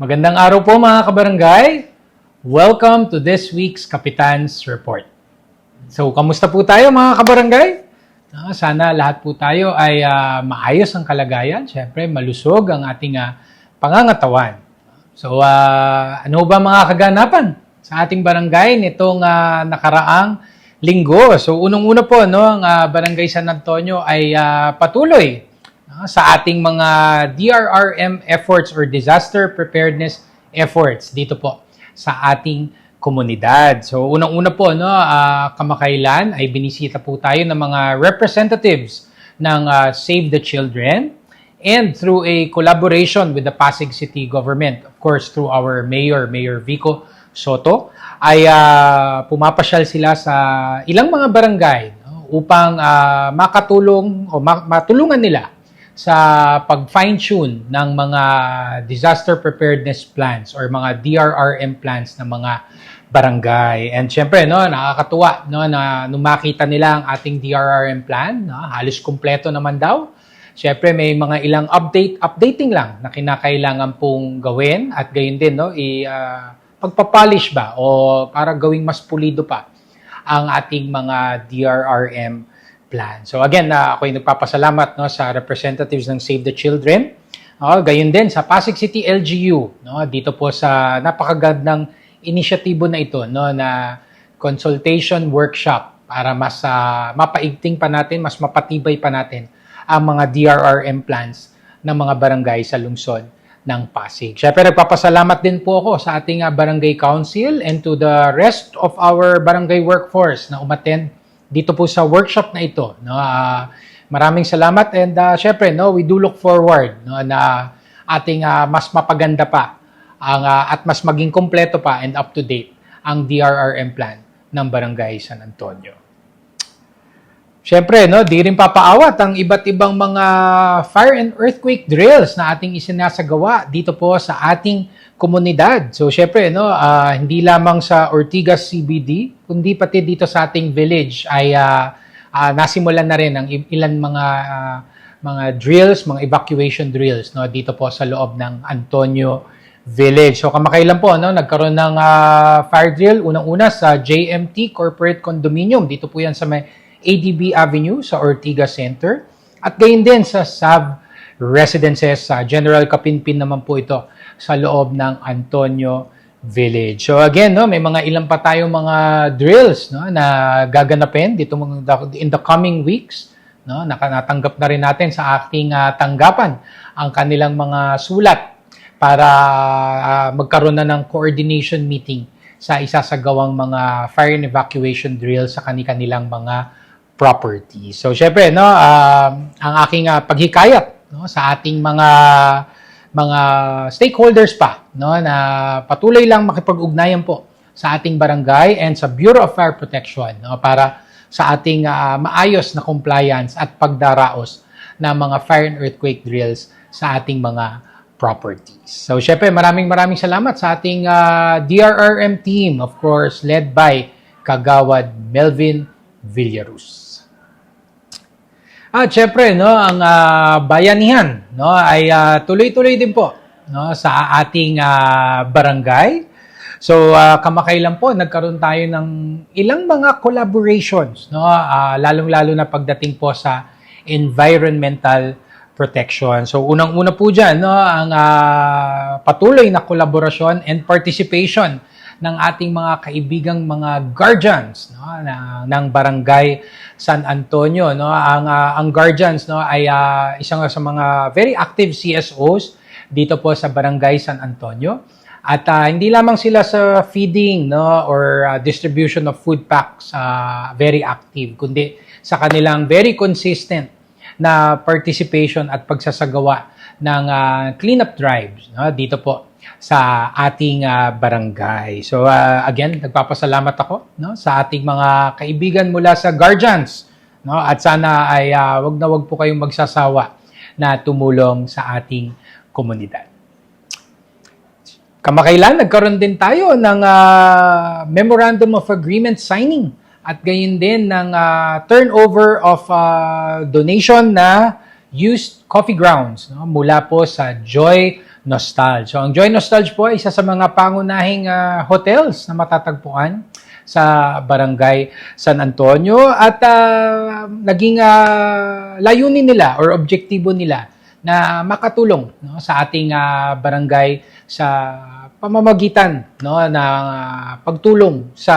Magandang araw po mga kabarangay. Welcome to this week's Kapitan's Report. So, kamusta po tayo mga kabarangay? Sana lahat po tayo ay maayos ang kalagayan. Siyempre, malusog ang ating pangangatawan. So, ano ba mga kaganapan sa ating barangay nitong nakaraang linggo? So, unang-una po, ang Barangay San Antonio ay patuloy sa ating mga DRRM efforts or disaster preparedness efforts dito po sa ating komunidad. So unang-una po kamakailan ay binisita po tayo ng mga representatives ng Save the Children and through a collaboration with the Pasig City Government, of course through our Mayor Vico Soto, ay pumapasyal sila sa ilang mga barangay upang makatulong o matulungan nila sa pag-fine-tune ng mga disaster preparedness plans or mga DRRM plans ng mga barangay. And syempre, nakakatuwa na nung makita nila ang ating DRRM plan, halos kumpleto naman daw. Syempre, may mga ilang updating lang na kinakailangan pong gawin at gayon din, pagpapolish ba o para gawing mas pulido pa ang ating mga DRRM plan. So again, ako'y nagpapasalamat sa representatives ng Save the Children. Gayon din sa Pasig City LGU, dito po sa napakagandang inisyatibo na ito, na consultation workshop para mas mapaigting pa natin, mas mapatibay pa natin ang mga DRRM plans ng mga barangay sa lungsod ng Pasig. Siyempre, nagpapasalamat din po ako sa ating barangay council and to the rest of our barangay workforce na umattend dito po sa workshop na ito. Maraming salamat and syempre, we do look forward na ating mas mapaganda pa at mas maging kompleto pa and up to date ang DRRM plan ng Barangay San Antonio. Syempre, di rin papaawat ang iba't ibang mga fire and earthquake drills na ating isinasagawa dito po sa ating komunidad. So, syempre, hindi lamang sa Ortigas CBD, kundi pati dito sa ating village ay nasimulan na rin ang ilan mga drills, mga evacuation drills dito po sa loob ng Antonio Village. So, kamakailan po, nagkaroon ng fire drill, unang-una sa JMT Corporate Condominium. Dito po yan sa may ADB Avenue sa Ortigas Center. At gayon din sa SAV Residences, sa General Kapinpin naman po ito sa loob ng Antonio Village. So again, may mga ilan pa tayong mga drills na gaganapin dito in the coming weeks. Natanggap na rin natin sa ating tanggapan ang kanilang mga sulat para magkaroon na ng coordination meeting sa isasagawang mga fire and evacuation drill sa kanilang mga properties. So syempre, ang aking paghikayat sa ating mga stakeholders pa na patuloy lang makipag-ugnayan po sa ating barangay and sa Bureau of Fire Protection para sa ating maayos na compliance at pagdaraos ng mga fire and earthquake drills sa ating mga properties. So syempre, maraming salamat sa ating DRRM team, of course, led by Kagawad Melvin Villaruz. At syempre, ang bayanihan ay tuloy-tuloy din po sa ating barangay. So, kamakailan po, nagkaroon tayo ng ilang mga collaborations, lalong-lalo na pagdating po sa environmental protection. So, unang-una po dyan, ang patuloy na kolaborasyon and participation ng ating mga kaibigang mga guardians ng Barangay San Antonio. Ang guardians ay isang sa mga very active CSOs dito po sa Barangay San Antonio. At hindi lamang sila sa feeding or distribution of food packs very active, kundi sa kanilang very consistent na participation at pagsasagawa ng cleanup drives dito po sa ating barangay. So again, nagpapasalamat ako sa ating mga kaibigan mula sa guardians, at sana ay wag na wag po kayong magsasawa na tumulong sa ating komunidad. Kamakailan, nagkaroon din tayo ng Memorandum of Agreement signing at gayon din ng turnover of donation na used coffee grounds mula po sa Joy Nostalge. So, ang Joy Nostalge po ay isa sa mga pangunahing hotels na matatagpuan sa Barangay San Antonio at naging layunin nila or objektibo nila na makatulong sa ating barangay sa pamamagitan ng pagtulong sa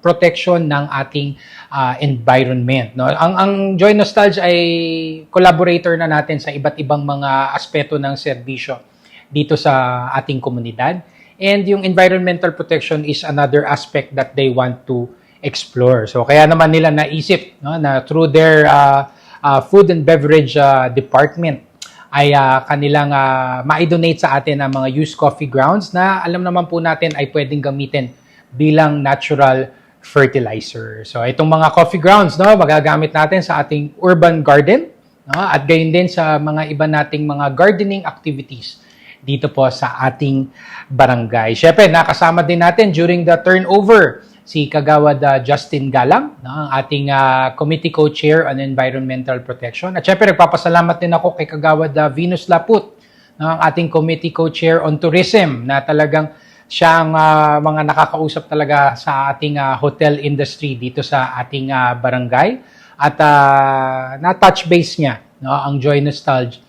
protection ng ating environment. Ang Joy Nostalge ay collaborator na natin sa iba't ibang mga aspeto ng serbisyo dito sa ating komunidad. And yung environmental protection is another aspect that they want to explore. So kaya naman nila naisip na through their food and beverage department ay kanilang ma-donate sa atin ang mga used coffee grounds na alam naman po natin ay pwedeng gamitin bilang natural fertilizer. So itong mga coffee grounds magagamit natin sa ating urban garden at gayon din sa mga iba nating mga gardening activities dito po sa ating barangay. Syempre, nakasama din natin during the turnover si Kagawad Justin Galang, ang ating Committee Co-Chair on Environmental Protection. At syempre, nagpapasalamat din ako kay Kagawad Venus Laput, ang ating Committee Co-Chair on Tourism, na talagang siyang mga nakakausap talaga sa ating hotel industry dito sa ating barangay. At na-touch base niya ang Joy Nostalge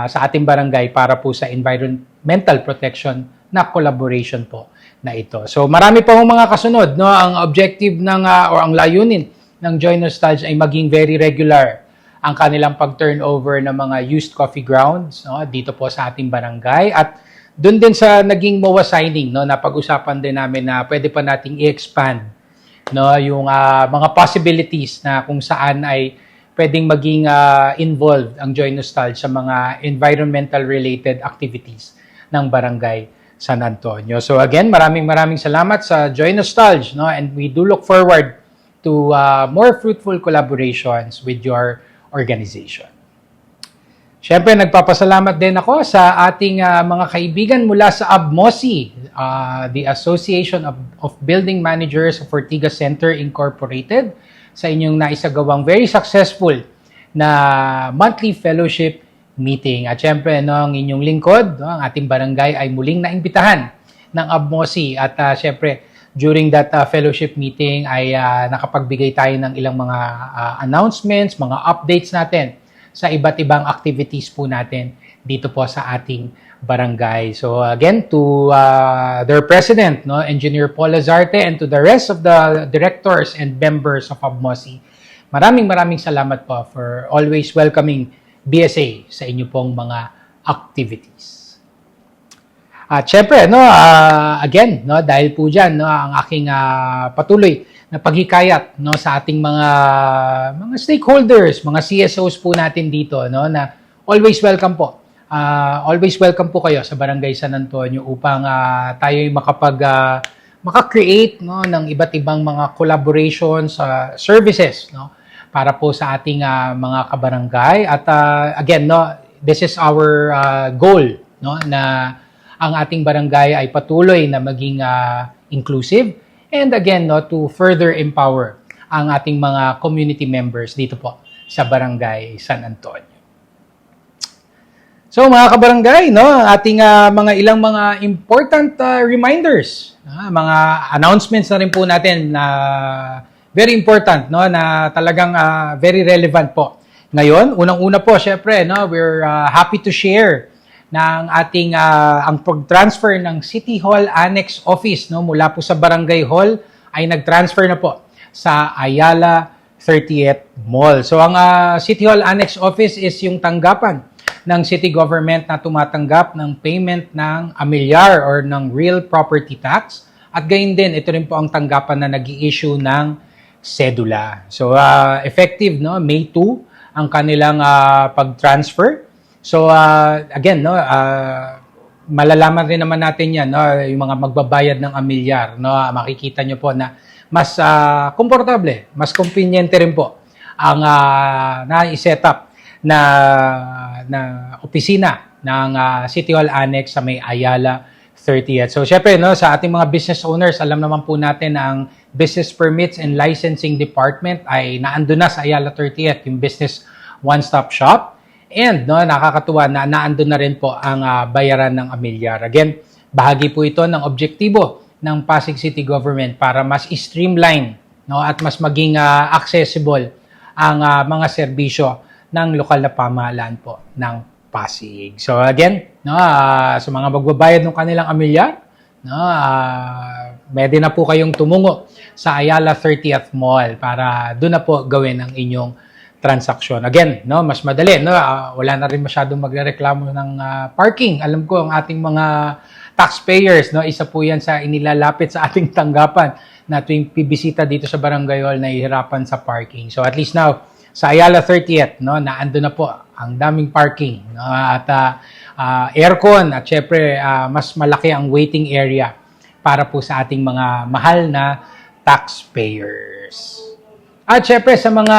sa ating barangay para po sa environmental protection na collaboration po na ito. So marami pa mga kasunod. Ang objective ng or ang layunin ng Joy Nostalge ay maging very regular ang kanilang pag-turnover ng mga used coffee grounds dito po sa ating barangay. At doon din sa naging MOA signing, napag-usapan din namin na pwede pa nating i-expand yung mga possibilities na kung saan ay pwedeng maging involved ang Joy Nostalge sa mga environmental related activities ng Barangay San Antonio. So again, maraming salamat sa Joy Nostalge, and we do look forward to more fruitful collaborations with your organization. Siyempre, nagpapasalamat din ako sa ating mga kaibigan mula sa ABMOSI, the Association of Building Managers of Ortigas Center Incorporated, sa inyong naisagawang very successful na monthly fellowship meeting. At syempre, ang inyong lingkod, ang ating barangay ay muling naimbitahan ng ABMOSI. At syempre, during that fellowship meeting ay nakapagbigay tayo ng ilang mga announcements, mga updates natin sa iba't ibang activities po natin dito po sa ating barangay. So again, to their president, Engineer Paul Lazarte, and to the rest of the directors and members of ABMOSI, maraming salamat po for always welcoming BSA sa inyo pong mga activities. At syempre, again, dahil po dyan, ang aking patuloy na paghikayat sa ating mga stakeholders, mga CSOs po natin dito, na always welcome po. Always welcome po kayo sa Barangay San Antonio upang tayo maka-create ng iba't ibang mga collaborations, services para po sa ating mga kabarangay. At again, this is our goal, na ang ating barangay ay patuloy na maging inclusive, and again, to further empower ang ating mga community members dito po sa Barangay San Antonio. So mga kabarangay, ating mga ilang mga important reminders, mga announcements na rin po natin na very important, na talagang very relevant po. Ngayon, unang-una po, syempre, we're happy to share ng ating ang pag-transfer ng City Hall Annex Office mula po sa Barangay Hall ay nag-transfer na po sa Ayala 30th Mall. So ang City Hall Annex Office is yung tanggapan ng city government na tumatanggap ng payment ng amilyar or ng real property tax, at gayon din ito rin po ang tanggapan na nag-i-issue ng sedula. So effective May 2 ang kanilang pag-transfer. So again, malalaman rin naman natin yan, yung mga magbabayad ng amilyar, makikita nyo po na mas komportable, mas convenient rin po ang na-set up na opisina ng City Hall Annex sa may Ayala 30th. So syempre, sa ating mga business owners, alam naman po natin na ang Business Permits and Licensing Department ay naandun na sa Ayala 30th, yung business one-stop shop. And no, nakakatuwa na naandun na rin po ang bayaran ng amilyar. Again, bahagi po ito ng objektibo ng Pasig City Government para mas streamline, no, at mas maging accessible ang mga serbisyo ng lokal na pamahalaan po ng Pasig. So again, no, sa mga magbabayad ng kanilang amilyar, no, pwede na po kayong tumungo sa Ayala 30th Mall para doon na po gawin ang inyong transaksyon. Again, no, mas madali, no, wala na rin masyadong magrereklamo ng parking. Alam ko ang ating mga taxpayers, no, isa po yan sa inilalapit sa ating tanggapan na tuwing bibisita dito sa Barangay Hall, nahihirapan sa parking. So at least now, sa Ayala 30th, no, naando na po ang daming parking, no, at aircon, at syempre mas malaki ang waiting area para po sa ating mga mahal na taxpayers. At syempre sa mga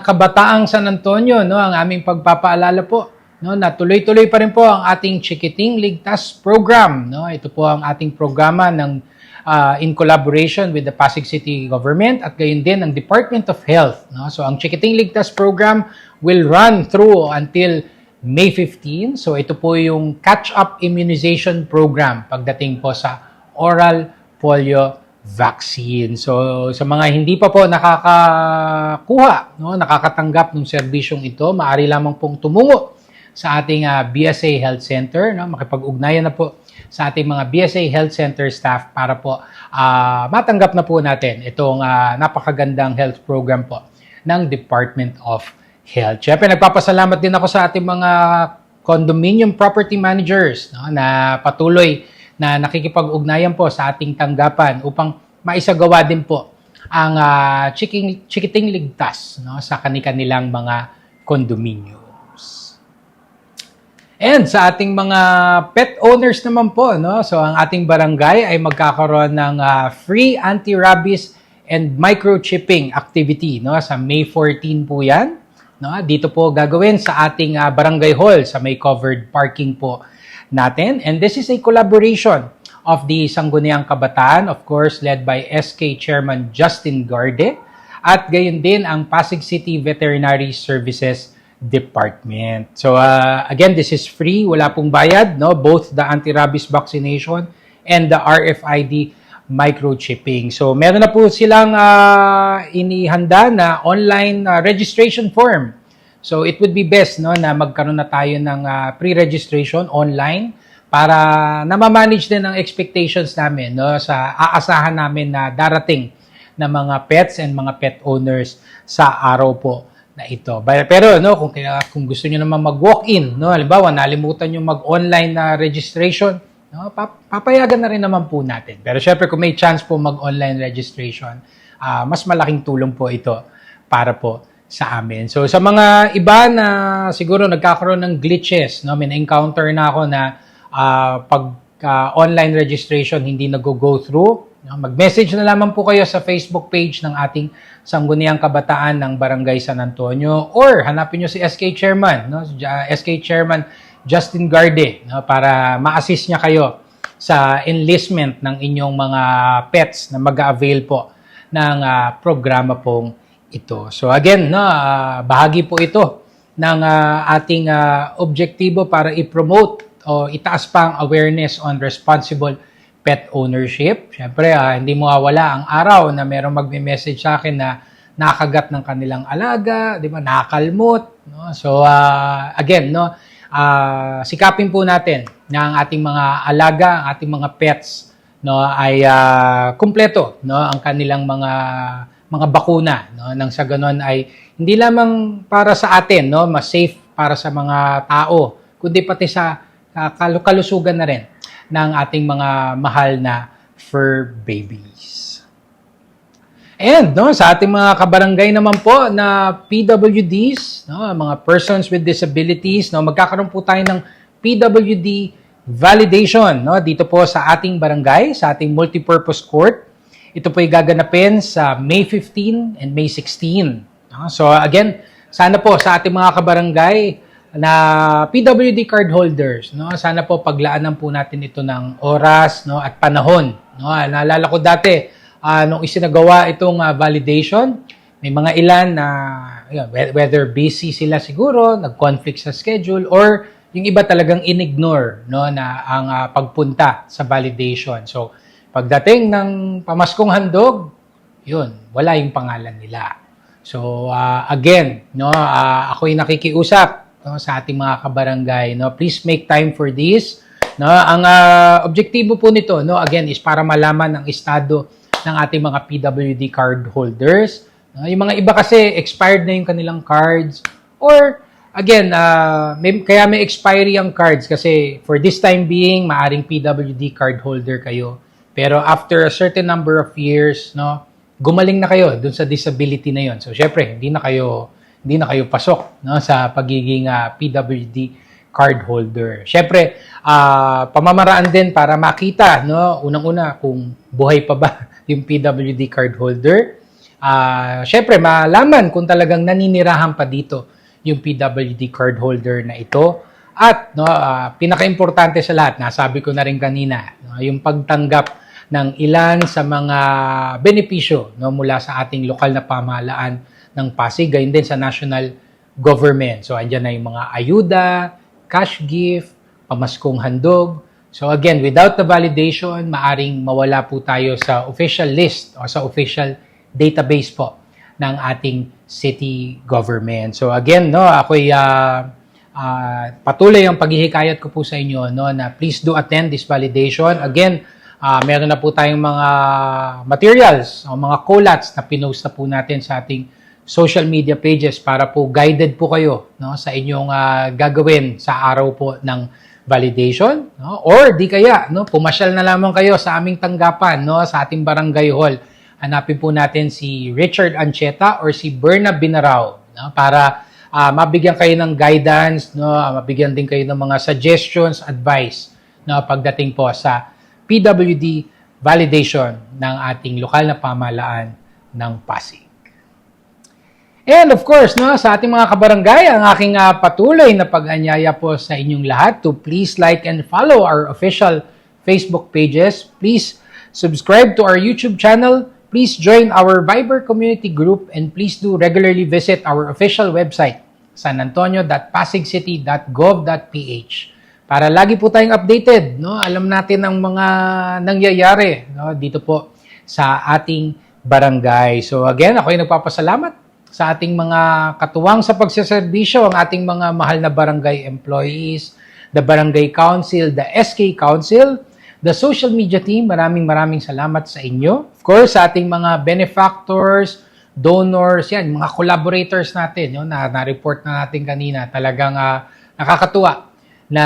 kabataang San Antonio, no, ang aming pagpapaalala po, no, na tuloy-tuloy pa rin po ang ating Chikiting Ligtas program, no. Ito po ang ating programa ng in collaboration with the Pasig City Government at gayon din ang Department of Health, no. So ang Chikiting Ligtas program will run through until May 15. So ito po yung catch-up immunization program pagdating po sa oral polio vaccine. So sa mga hindi pa po nakakakuha, no, nakakatanggap ng serbisyong ito, maaari lamang pong tumungo sa ating BSA Health Center, no, makipag-ugnayan na po sa ating mga BSA Health Center staff para po matanggap na po natin itong napakagandang health program po ng Department of Health. Siyempre, nagpapasalamat din ako sa ating mga condominium property managers, no, na patuloy na nakikipag-ugnayan po sa ating tanggapan upang maisagawa din po ang Chikiting Ligtas, no, sa kanilang mga condominiums. And sa ating mga pet owners naman po, no, so ang ating barangay ay magkakaroon ng free anti-rabies and microchipping activity, no, sa May 14 po yan. No, dito po gagawin sa ating barangay hall sa may covered parking po natin. And this is a collaboration of the Sangguniang Kabataan, of course, led by SK Chairman Justin Garde, at gayon din ang Pasig City Veterinary Services Department. So again, this is free, wala pong bayad, no, both the anti-rabies vaccination and the RFID microchipping. So meron na po silang inihanda na online registration form. So it would be best, no, na magkaroon na tayo ng pre-registration online para na-manage din ang expectations namin, no, sa aasahan namin na darating na mga pets and mga pet owners sa araw po na ito. Pero no, kung gusto niyo naman mag-walk-in, no, halimbawa nalimutan niyo mag-online na registration, no, papayagan na rin naman po natin. Pero syempre kung may chance po mag-online registration, mas malaking tulong po ito para po sa amin. So sa mga iba na siguro nagkakaroon ng glitches, no, may na-encounter na ako na pag online registration hindi nag-go through, no, mag-message na lamang po kayo sa Facebook page ng ating Sangguniang Kabataan ng Barangay San Antonio, or hanapin nyo si SK Chairman, no, SK Chairman Justin Garde, no, para ma-assist niya kayo sa enlistment ng inyong mga pets na mag-avail po ng programa pong ito. So again, no, bahagi po ito ng ating objektibo para i-promote o itaas pa ang awareness on responsible pet ownership. Siyempre, hindi mawawala ang araw na merong magme-message sa akin na nakagat ng kanilang alaga, di ba, nakakalmot, no? So again, no, sikapin po natin na ang ating mga alaga, ang ating mga pets, no, ay kumpleto, no, ang kanilang mga bakuna, no, nang sa ganon ay hindi lamang para sa atin, no, mas safe para sa mga tao, kundi pati sa kalusugan na rin ng ating mga mahal na fur babies. And no, sa ating mga kabarangay naman po na PWDs, no, mga persons with disabilities, no, magkakaroon po tayo ng PWD validation, no, dito po sa ating barangay, sa ating multipurpose court. Ito po ay gaganapin sa May 15 and May 16. No? So again, sana po sa ating mga kabarangay na PWD card holders, no, sana po paglaanan po natin ito ng oras, no, at panahon. No? Naalala ko dati, nung isinagawa itong validation, may mga ilan na yun, whether busy sila siguro, nag-conflict sa schedule, or yung iba talagang in-ignore no, na ang pagpunta sa validation. So, pagdating ng pamaskong handog, yun, wala yung pangalan nila. So, again, no, ako'y nakikiusap no, sa ating mga kabarangay. No, please make time for this. No, ang objektibo po nito, no, again, is para malaman ang estado ng ating mga PWD card holders. Yung mga iba kasi expired na yung kanilang cards, or again, kaya may expiry ang cards kasi for this time being, maaring PWD card holder kayo. Pero after a certain number of years, no, gumaling na kayo dun sa disability na yon. So syempre, hindi na kayo pasok no, sa pagiging PWD card holder. Syempre, pamamaraan din para makita, no, unang-una kung buhay pa ba yung PWD card holder. Syempre, malaman kung talagang naninirahan pa dito yung PWD card holder na ito. At no, pinaka-importante sa lahat, nasabi ko na rin kanina, no, yung pagtanggap ng ilan sa mga benepisyo no, mula sa ating lokal na pamahalaan ng Pasig, gayon din sa national government. So, andyan na yung mga ayuda, cash gift, pamaskong handog. So again, without the validation, maaring mawala po tayo sa official list o sa official database po ng ating city government. So again, no, ako'y patuloy ang paghihikayat ko po sa inyo no, na please do attend this validation. Again, meron na po tayong mga materials o mga collats na pinost na po natin sa ating social media pages para po guided po kayo no, sa inyong gagawin sa araw po ng validation. No? Or di kaya, no, pumasyal na lamang kayo sa aming tanggapan no, sa ating barangay hall. Hanapin po natin si Richard Ancheta or si Berna Binarao no, para mabigyan kayo ng guidance, no, mabigyan din kayo ng mga suggestions, advice no, pagdating po sa PWD validation ng ating lokal na pamahalaan ng Pasig. And of course, no, sa ating mga kabarangay, ang aking patuloy na pag-anyaya po sa inyong lahat to please like and follow our official Facebook pages. Please subscribe to our YouTube channel. Please join our Viber community group and please do regularly visit our official website, sanantonio.pasigcity.gov.ph para lagi po tayong updated, no? Alam natin ang mga nangyayari, no, dito po sa ating barangay. So again, ako ay nagpapasalamat sa ating mga katuwang sa pagseserbisyo, ang ating mga mahal na barangay employees, the barangay council, the SK council, the social media team, maraming salamat sa inyo. Of course, sa ating mga benefactors, donors, yan, mga collaborators natin, no, na-report na natin kanina, talagang nakakatuwa na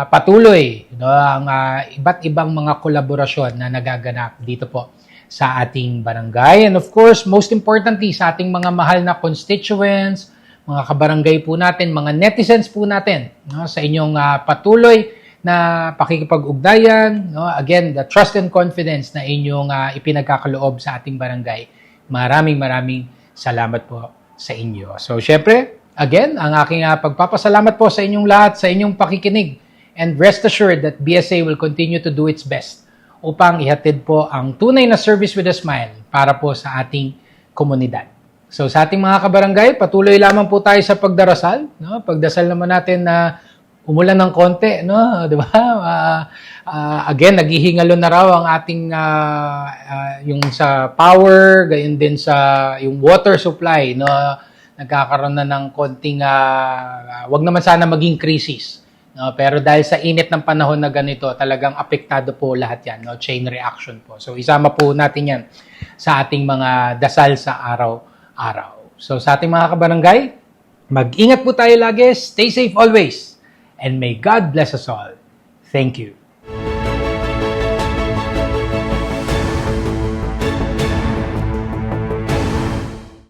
patuloy no, ang iba't ibang mga kolaborasyon na nagaganap dito po sa ating barangay. And of course, most importantly, sa ating mga mahal na constituents, mga kabarangay po natin, mga netizens po natin, no, sa inyong patuloy na pakikipag-ugnayan, no? Again, the trust and confidence na inyong ipinagkakaloob sa ating barangay. Maraming salamat po sa inyo. So, syempre, again, ang aking pagpapasalamat po sa inyong lahat, sa inyong pakikinig. And rest assured that BSA will continue to do its best upang ihatid po ang tunay na service with a smile para po sa ating komunidad. So, sa ating mga kabarangay, patuloy lamang po tayo sa pagdarasal. No? Pagdasal naman natin na umulan ng konti, no? Di ba? Again, naghihingalo na raw ang ating yung sa power, gayon din sa yung water supply, no? Nagkakaroon na ng konting wag naman sana maging crisis, no? Pero dahil sa init ng panahon na ganito, talagang apektado po lahat 'yan, no? Chain reaction po. So isama po natin 'yan sa ating mga dasal sa araw-araw. So sa ating mga kabarangay, mag-ingat po tayo lagi, stay safe always. And may God bless us all. Thank you.